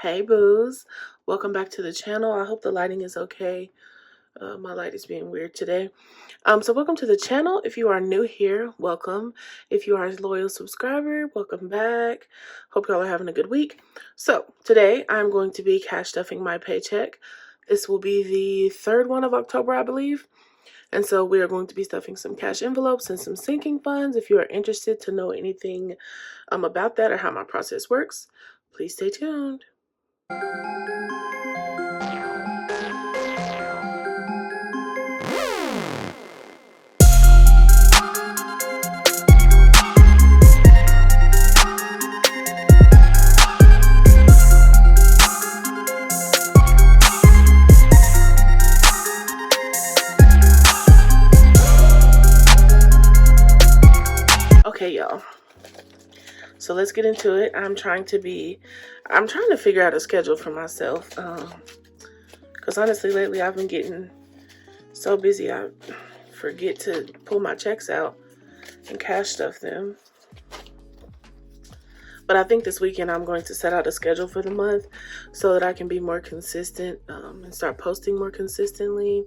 Hey boos, welcome back to the channel. I hope the lighting is okay. My light is being weird today. So welcome to the channel. If you are new here, welcome. If you are a loyal subscriber, welcome back. Hope y'all are having a good week. So today I'm going to be cash stuffing my paycheck. This will be the third one of October, I believe. And so we are going to be stuffing some cash envelopes and some sinking funds. If you are interested to know anything about that or how my process works, please stay tuned. Okay, y'all. So let's get into it. I'm trying to figure out a schedule for myself. Because honestly, lately I've been getting so busy I forget to pull my checks out and cash stuff them. But I think this weekend I'm going to set out a schedule for the month so that I can be more consistent and start posting more consistently.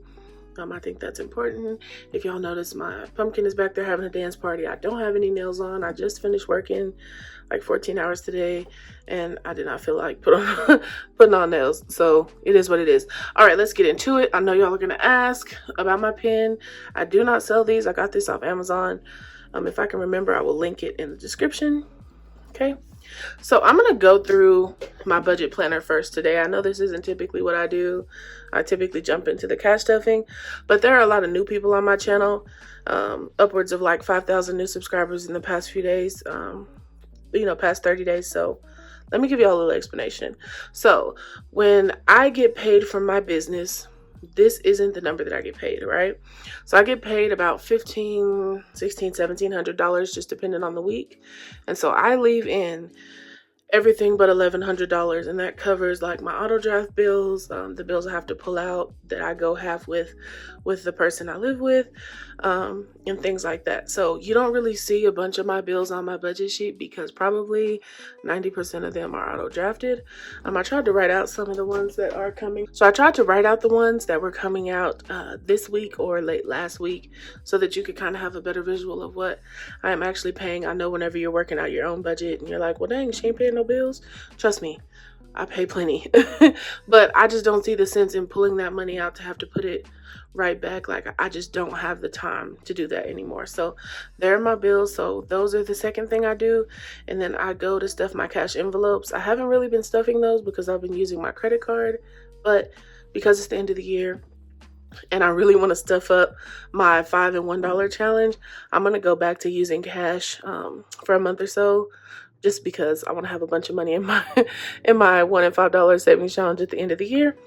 I think that's important. If y'all notice, my pumpkin is back there having a dance party. I don't have any nails on. I just finished working like 14 hours today, and I did not feel like putting on nails. So it is what it is. All right, let's get into it. I know y'all are going to ask about my pen. I do not sell these. I got this off Amazon. If I can remember, I will link it in the description. Okay. So I'm going to go through my budget planner first today. I know this isn't typically what I do. I typically jump into the cash stuffing, but there are a lot of new people on my channel, upwards of like 5,000 new subscribers in the past few days, past 30 days. So let me give you all a little explanation. So when I get paid from my business, this isn't the number that I get paid, right? So I get paid about $1,500, $1,600, $1,700, just depending on the week. And so I leave in everything but $1,100, and that covers like my auto draft bills, the bills I have to pull out that I go half with the person I live with, and things like that. So you don't really see a bunch of my bills on my budget sheet because probably 90% of them are auto drafted. I tried to write out some of the ones that are coming. So I tried to write out the ones that were coming out this week or late last week so that you could kind of have a better visual of what I am actually paying. I know whenever you're working out your own budget and you're like, well, dang, she ain't paying no bills. Trust me, I pay plenty. But I just don't see the sense in pulling that money out to have to put it right back. Like, I just don't have the time to do that anymore. So there are my bills. So those are the second thing I do. And then I go to stuff my cash envelopes. I haven't really been stuffing those because I've been using my credit card, but because it's the end of the year and I really want to stuff up my $5 and $1 challenge, I'm going to go back to using cash for a month or so, just because I want to have a bunch of money in my $1 and $5 savings challenge at the end of the year.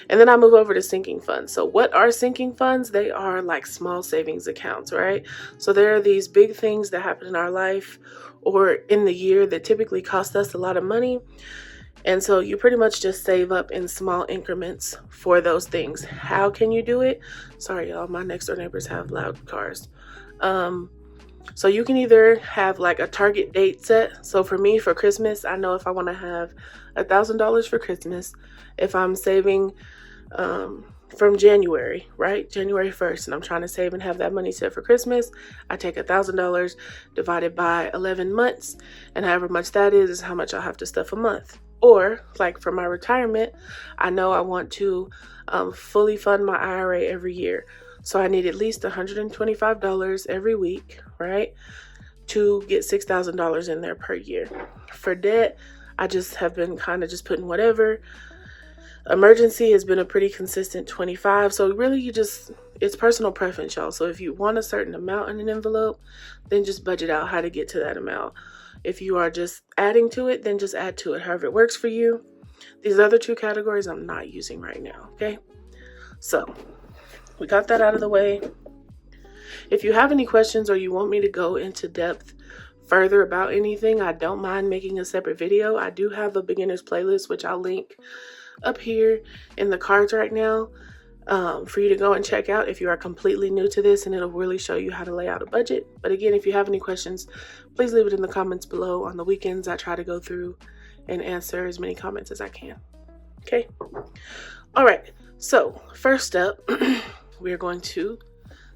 And then I move over to sinking funds. So what are sinking funds? They are like small savings accounts, right? So there are these big things that happen in our life or in the year that typically cost us a lot of money. And so you pretty much just save up in small increments for those things. How can you do it? Sorry, y'all, my next door neighbors have loud cars. So you can either have like a target date set. So for me, for Christmas, I know if I want to have $1,000 for Christmas, if I'm saving from January, right? January 1st, and I'm trying to save and have that money set for Christmas, I take $1,000 divided by 11 months, and however much that is how much I'll have to stuff a month. Or like for my retirement, I know I want to fully fund my IRA every year. So I need at least $125 every week, right, to get $6,000 in there per year. For debt, I just have been kind of just putting whatever. Emergency has been a pretty consistent 25. So really it's personal preference, y'all. So if you want a certain amount in an envelope, then just budget out how to get to that amount. If you are just adding to it, then just add to it however it works for you. These other two categories I'm not using right now, okay? So we got that out of the way. If you have any questions or you want me to go into depth further about anything, I don't mind making a separate video. I do have a beginner's playlist, which I'll link up here in the cards right now for you to go and check out if you are completely new to this, and it'll really show you how to lay out a budget. But again, if you have any questions, please leave it in the comments below. On the weekends, I try to go through and answer as many comments as I can. Okay. All right. So first up, we are going to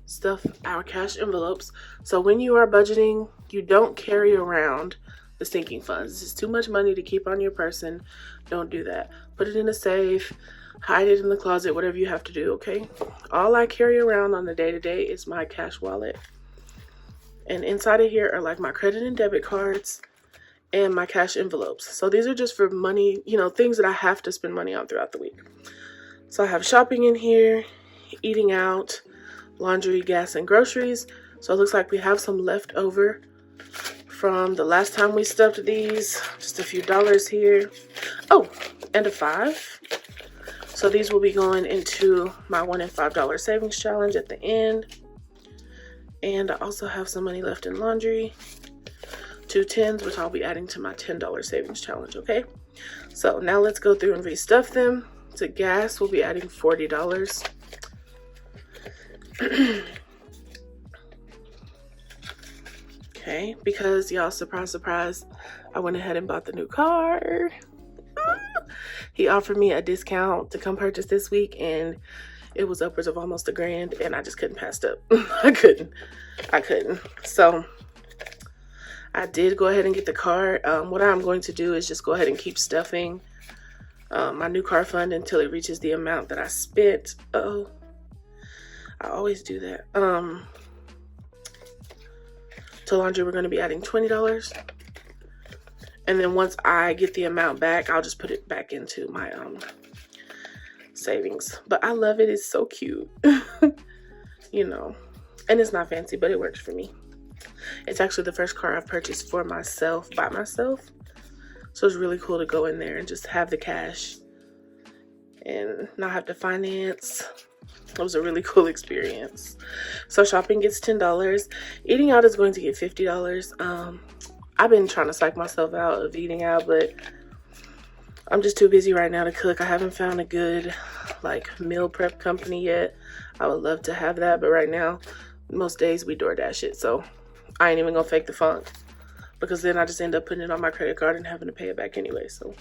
stuff our cash envelopes. So when you are budgeting, you don't carry around the sinking funds. This is too much money to keep on your person. Don't do that. Put it in a safe, hide it in the closet, whatever you have to do, okay? All I carry around on the day-to-day is my cash wallet. And inside of here are like my credit and debit cards and my cash envelopes. So these are just for money, things that I have to spend money on throughout the week. So I have shopping in here, eating out, laundry, gas, and groceries. So it looks like we have some left over from the last time we stuffed these. Just a few dollars here. Oh, and a $5. So these will be going into my $1 and $5 savings challenge at the end. And I also have some money left in laundry. 2 10s, which I'll be adding to my $10 savings challenge, okay? So now let's go through and restuff them. To gas, we'll be adding $40. Okay, because y'all, surprise, surprise, I went ahead and bought the new car. He offered me a discount to come purchase this week, and it was upwards of almost $1,000, and I just couldn't pass it up. I couldn't. So I did go ahead and get the car. What I'm going to do is just go ahead and keep stuffing my new car fund until it reaches the amount that I spent. Oh, I always do that. To laundry, we're going to be adding $20. And then once I get the amount back, I'll just put it back into my savings. But I love it. It's so cute. And it's not fancy, but it works for me. It's actually the first car I've purchased for myself, by myself. So it's really cool to go in there and just have the cash and not have to finance. It was a really cool experience. So shopping gets $10. Eating out is going to get $50. I've been trying to psych myself out of eating out, but I'm just too busy right now to cook. I haven't found a good meal prep company yet. I would love to have that, but right now, most days we DoorDash it. So I ain't even gonna fake the funk, because then I just end up putting it on my credit card and having to pay it back anyway. So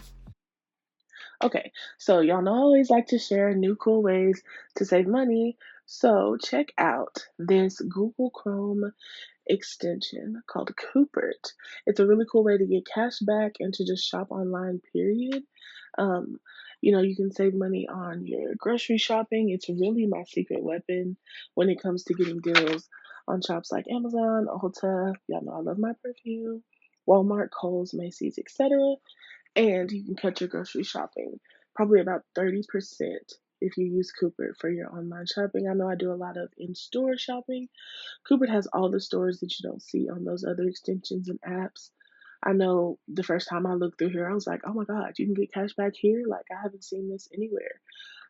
okay, so y'all know I always like to share new cool ways to save money. So check out this Google Chrome extension called Coupert. It's a really cool way to get cash back and to just shop online, period. You can save money on your grocery shopping. It's really my secret weapon when it comes to getting deals on shops like Amazon, Ulta. Y'all know I love my perfume. Walmart, Kohl's, Macy's, etc. And you can cut your grocery shopping probably about 30% if you use Coupert for your online shopping. I know I do a lot of in-store shopping. Coupert has all the stores that you don't see on those other extensions and apps. I know the first time I looked through here, I was like, oh my God, you can get cash back here? I haven't seen this anywhere.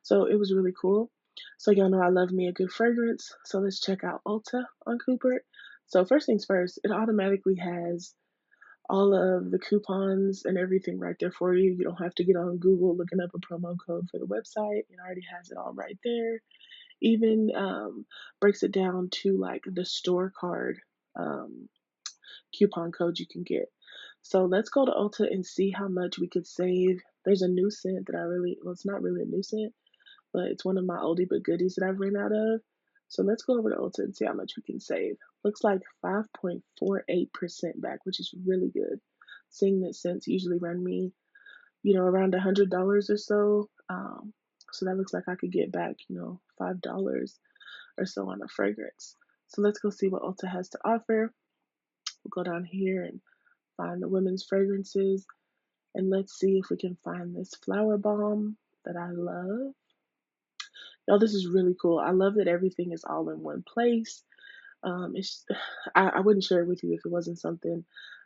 So it was really cool. So y'all know I love me a good fragrance. So let's check out Ulta on Coupert. So first things first, it automatically has all of the coupons and everything right there for you. You don't have to get on Google looking up a promo code for the website. It already has it all right there. Even breaks it down to the store card coupon code you can get. So let's go to Ulta and see how much we could save. There's a new scent that it's not really a new scent, but it's one of my oldie but goodies that I've ran out of. So let's go over to Ulta and see how much we can save. Looks like 5.48% back, which is really good. Seeing that scents usually run me, around $100 or so. So that looks like I could get back, $5 or so on a fragrance. So let's go see what Ulta has to offer. We'll go down here and find the women's fragrances. And let's see if we can find this flower bomb that I love. Y'all, this is really cool. I love that everything is all in one place. I wouldn't share it with you if it wasn't something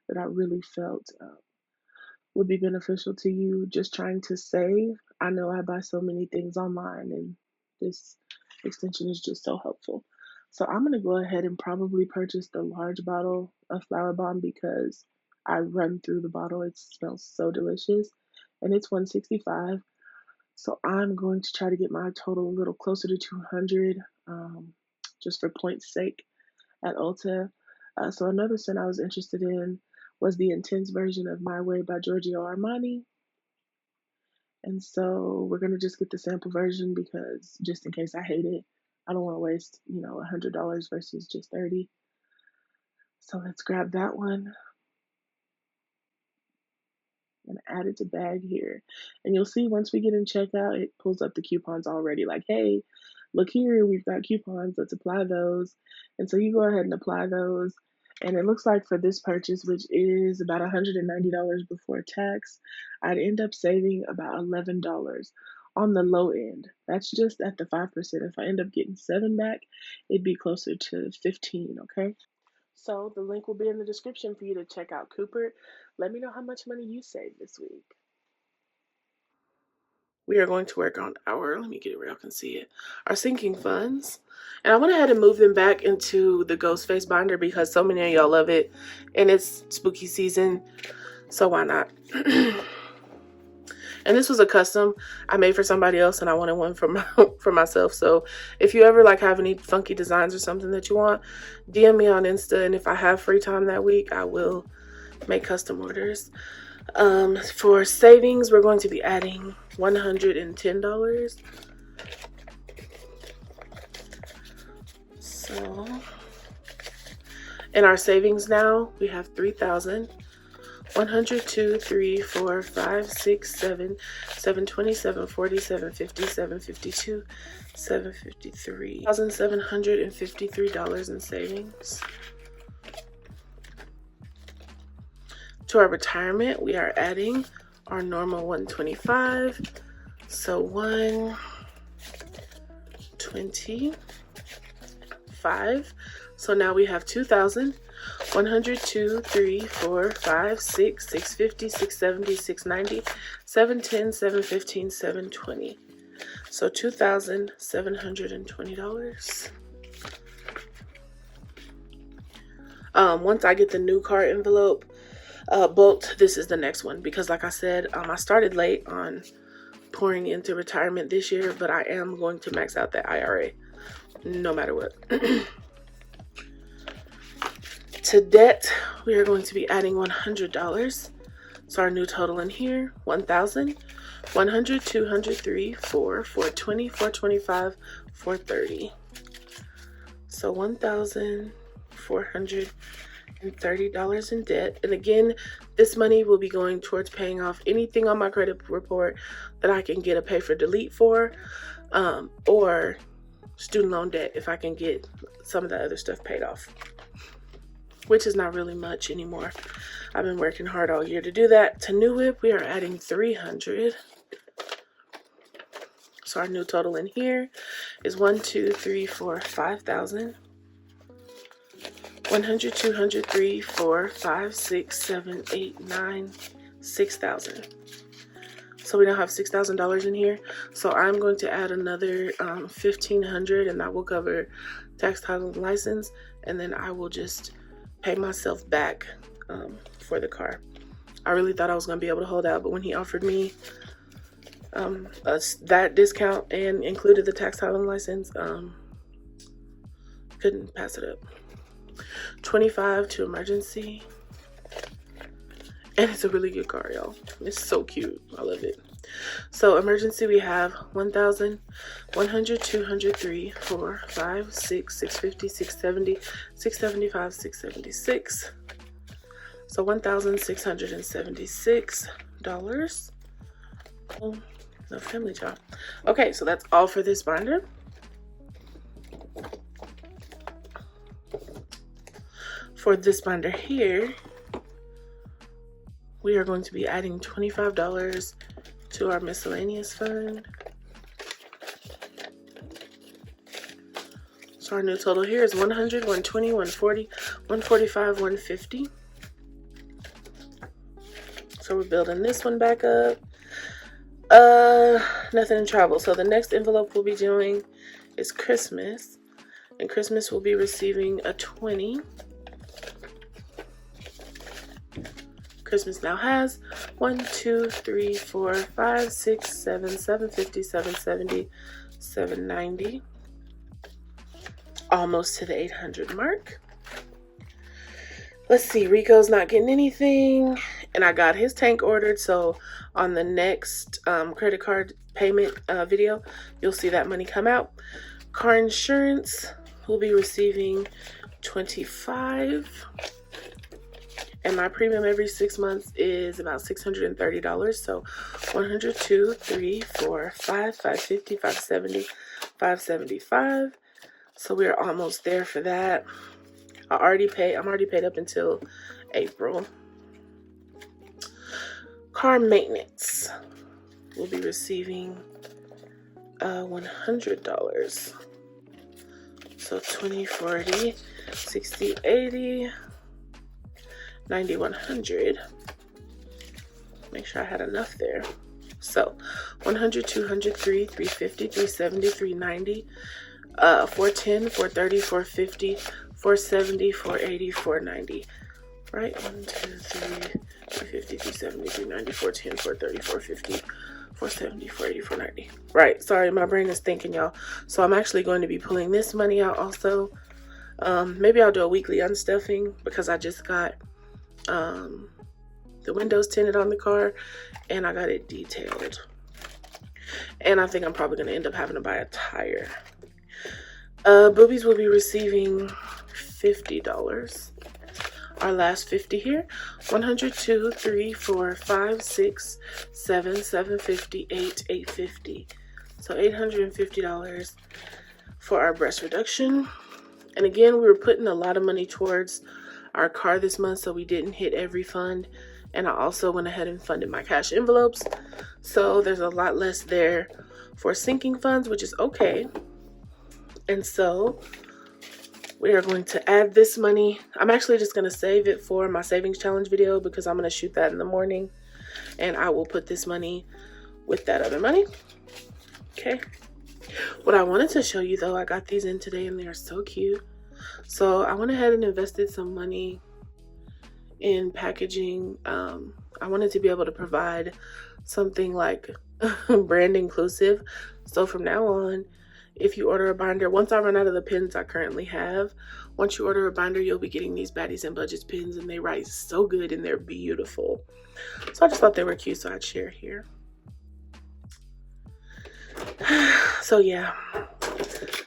that I really felt would be beneficial to you just trying to save. I know I buy so many things online, and this extension is just so helpful. So I'm going to go ahead and probably purchase the large bottle of Flower Bomb because I run through the bottle. It smells so delicious, and it's $165. So I'm going to try to get my total a little closer to 200, just for points sake at Ulta. So another scent I was interested in was the intense version of My Way by Giorgio Armani. And so we're going to just get the sample version because just in case I hate it, I don't want to waste, $100 versus just 30. So let's grab that one and add it to bag here. And you'll see once we get in checkout, it pulls up the coupons already like, hey, look here, we've got coupons, let's apply those. And so you go ahead and apply those. And it looks like for this purchase, which is about $190 before tax, I'd end up saving about $11 on the low end. That's just at the 5%. If I end up getting 7 back, it'd be closer to 15, okay? So the link will be in the description for you to check out Coupert. Let me know how much money you saved this week. We are going to work on let me get it where y'all can see it, our sinking funds. And I went ahead and moved them back into the ghost face binder because so many of y'all love it and it's spooky season, so why not? And this was a custom I made for somebody else and I wanted one for myself. So if you ever have any funky designs or something that you want, DM me on Insta, and if I have free time that week, I will make custom orders. For savings, we're going to be adding $110. So in our savings now, we have 3,000. 100, 2, 3, 4, 5, 6, 7, 720, 740, 750, 752, 753, $1,753 in savings. To our retirement, we are adding our normal 125. So 125. So now we have 2,000. 100, 2, 3, 4, 5, 6, 650, 670, 690, 710, 715, 720. So $2,720. Once I get the new car envelope booked, this is the next one because like I said, I started late on pouring into retirement this year, but I am going to max out that IRA no matter what. To debt, we are going to be adding $100. So our new total in here, 1,000, 100, 200, 3, 4, 420, 425, 430. So $1,430 in debt. And again, this money will be going towards paying off anything on my credit report that I can get a pay for delete for, or student loan debt if I can get some of the other stuff paid off, which is not really much anymore. I've been working hard all year to do that. To New Whip, we are adding 300. So our new total in here is 1, 2, 3, 4, 5,000. 100, 200, 3, 4, 5, 6, 7, 8, 9, 6,000. So we now have $6,000 in here. So I'm going to add another 1,500, and that will cover tax, title, and license. And then I will just pay myself back for the car. I really thought I was going to be able to hold out, but when he offered me that discount and included the tax, title, and license, couldn't pass it up. 25 to emergency. And it's a really good car, y'all. It's so cute. I love it. So emergency, we have 1,000, 100, 200, 3, 4, 5, 6, 650, 670, 675, 676. So $1,676. Oh, no family job. Okay, so that's all for this binder. For this binder here, we are going to be adding $25 to our miscellaneous fund. So our new total here is 100, 120, 140, 145, 150. So we're building this one back up. Nothing in travel. So the next envelope we'll be doing is Christmas. And Christmas will be receiving a 20. Christmas now has 1, 2, 3, 4, 5, 6, 7, 750, 770, 790. Almost to the 800 mark. Let's see, Rico's not getting anything. And I got his tank ordered, so on the next credit card payment video, you'll see that money come out. Car insurance, we'll be receiving $25. And my premium every 6 months is about $630. So 102, 3, 4, 5, 550, 570, 575. So we're almost there for that. I'm already paid up until April. Car maintenance, we'll be receiving $100. So 20, 40, 60, 80, 90, 100. Make sure I had enough there. So 100, 200, 3, 350, 370, 390, 410, 430, 450, 470, 480, 490. Right? 1, 2, 3, 350, 370, 390, 410, 430, 450, 470, 480, 490. Right. Sorry, my brain is thinking, y'all. So I'm actually going to be pulling this money out also. Maybe I'll do a weekly unstuffing because I just got the windows tinted on the car and I got it detailed. And I think I'm probably going to end up having to buy a tire. Boobies will be receiving $50. Our last 50 here. 100, 2, 3, 4, 5, 6, 7, 750, 8, 850. So $850 for our breast reduction. And again, we were putting a lot of money towards our car this month, so we didn't hit every fund. And I also went ahead and funded my cash envelopes. So there's a lot less there for sinking funds, which is okay. And so we are going to add this money. I'm actually just going to save it for my savings challenge video because I'm going to shoot that in the morning. And I will put this money with that other money. Okay. What I wanted to show you though, I got these in today and they are so cute. So I went ahead and invested some money in packaging. I wanted to be able to provide something like brand inclusive. So from now on, if you order a binder, once I run out of the pins I currently have, once you order a binder, you'll be getting these Baddies and Budgets pins, and they write so good and they're beautiful. So I just thought they were cute, so I'd share here. So yeah,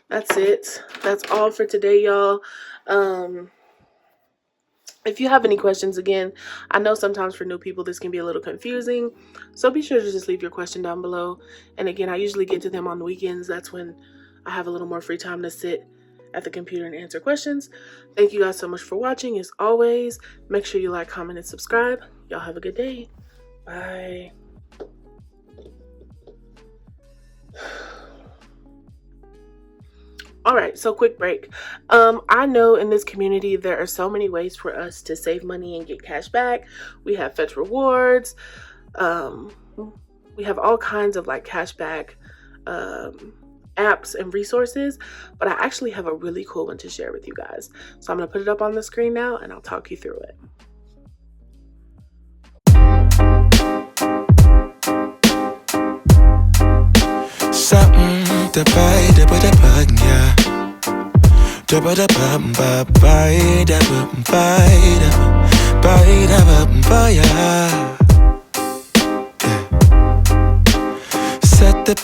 that's it. That's all for today, y'all. If you have any questions, again, I know sometimes for new people this can be a little confusing, so be sure to just leave your question down below. And again, I usually get to them on the weekends. That's when I have a little more free time to sit at the computer and answer questions. Thank you guys so much for watching. As always, make sure you like, comment, and subscribe. Y'all have a good day. Bye. All right, so quick break. I know in this community there are so many ways for us to save money and get cash back. We have Fetch Rewards. We have all kinds of like cash back apps and resources, but I actually have a really cool one to share with you guys. So I'm gonna put it up on the screen now and I'll talk you through it. Something to buy, the bug, yeah. The set the